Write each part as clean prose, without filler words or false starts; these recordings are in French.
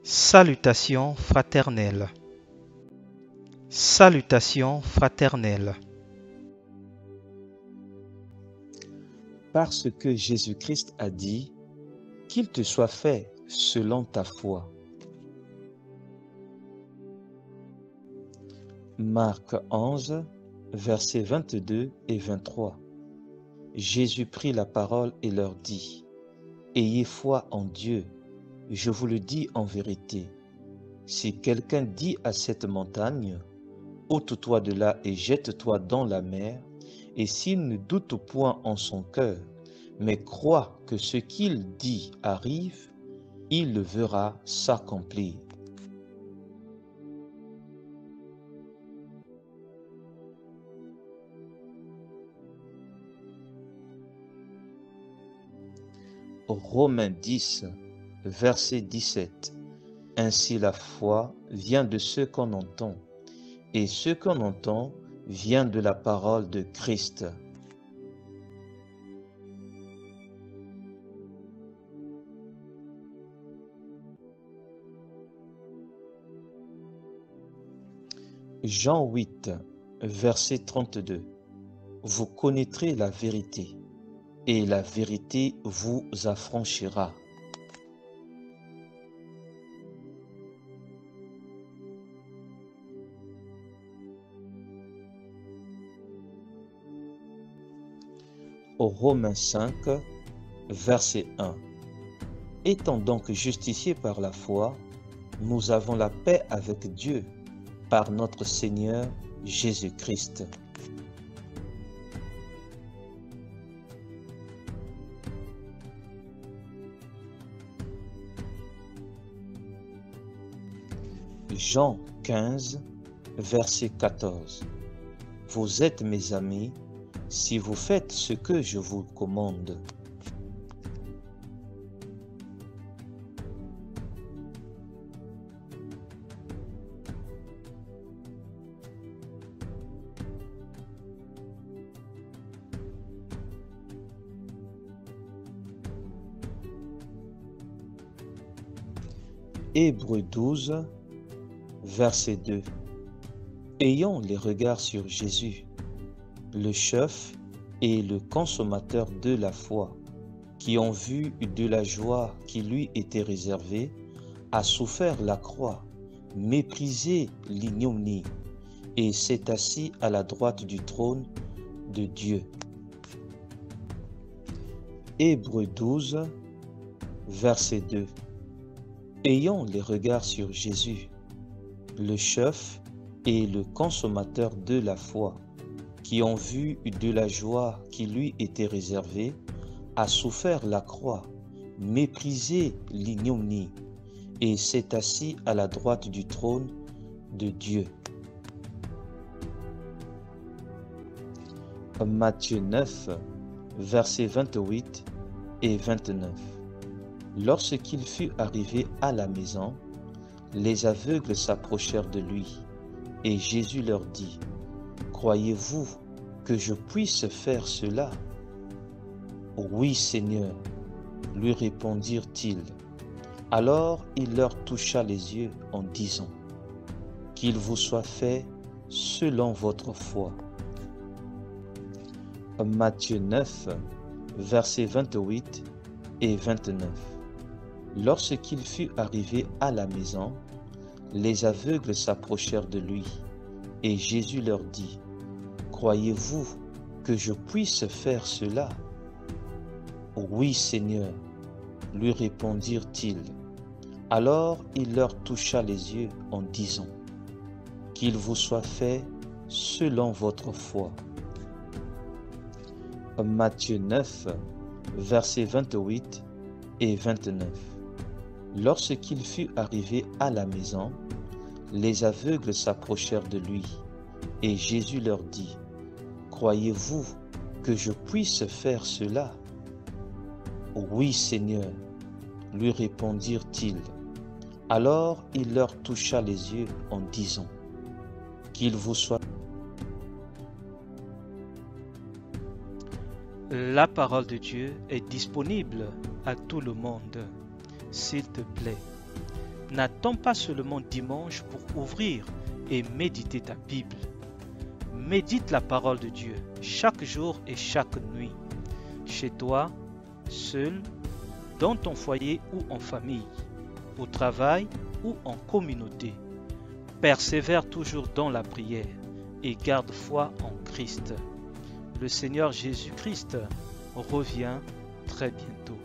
Salutations fraternelles. Salutations fraternelles. Parce que Jésus-Christ a dit, qu'il te soit fait selon ta foi. Marc 11, versets 22 et 23. Jésus prit la parole et leur dit, ayez foi en Dieu, je vous le dis en vérité. Si quelqu'un dit à cette montagne, ôte-toi de là et jette-toi dans la mer, et s'il ne doute point en son cœur, mais croit que ce qu'il dit arrive, il le verra s'accomplir. Romains 10, verset 17. Ainsi la foi vient de ce qu'on entend, et ce qu'on entend vient de la parole de Christ. Jean 8, verset 32. Vous connaîtrez la vérité, et la vérité vous affranchira. Romains 5, verset 1. Étant donc justifiés par la foi, nous avons la paix avec Dieu par notre Seigneur Jésus-Christ. Jean 15, verset 14. Vous êtes mes amis si vous faites ce que je vous commande. Hébreux 12, verset 2. Ayons les regards sur Jésus, le chef et le consommateur de la foi, qui ont vu de la joie qui lui était réservée, a souffert la croix, méprisé l'ignominie, et s'est assis à la droite du trône de Dieu. Hébreux 12, verset 2. Ayons les regards sur Jésus, le chef et le consommateur de la foi, qui ont vu de la joie qui lui était réservée, a souffert la croix, méprisé l'ignominie, et s'est assis à la droite du trône de Dieu. Matthieu 9, versets 28 et 29. Lorsqu'il fut arrivé à la maison, les aveugles s'approchèrent de lui, et Jésus leur dit, « Croyez-vous que je puisse faire cela ?» « Oui, Seigneur, lui répondirent-ils. Alors il leur toucha les yeux en disant, « Qu'il vous soit fait selon votre foi. » Matthieu 9, versets 28 et 29. Lorsqu'il fut arrivé à la maison, les aveugles s'approchèrent de lui, et Jésus leur dit, « Croyez-vous que je puisse faire cela ?» « Oui, Seigneur, lui répondirent-ils. Alors il leur toucha les yeux en disant, « Qu'il vous soit fait selon votre foi. » Matthieu 9, versets 28 et 29. Lorsqu'il fut arrivé à la maison, les aveugles s'approchèrent de lui, et Jésus leur dit, « Croyez-vous que je puisse faire cela ?» « Oui, Seigneur, lui répondirent-ils. Alors il leur toucha les yeux en disant, « Qu'il vous soit... » La parole de Dieu est disponible à tout le monde. S'il te plaît, N'attends pas seulement dimanche pour ouvrir et méditer ta Bible. Médite la parole de Dieu chaque jour et chaque nuit, chez toi, seul, dans ton foyer ou en famille, au travail ou en communauté. Persévère toujours dans la prière et garde foi en Christ. Le Seigneur Jésus-Christ revient très bientôt.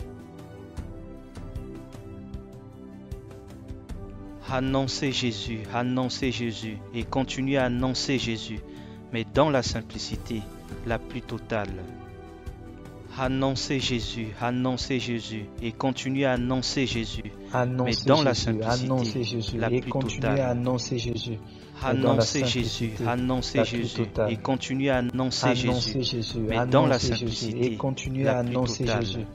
Annoncez Jésus et continuez à annoncer Jésus, mais dans la simplicité la plus totale. Annoncez Jésus et continuez à annoncer Jésus, mais dans la simplicité la plus totale. Annoncez Jésus et continuez à annoncer Jésus, mais dans la simplicité la plus totale.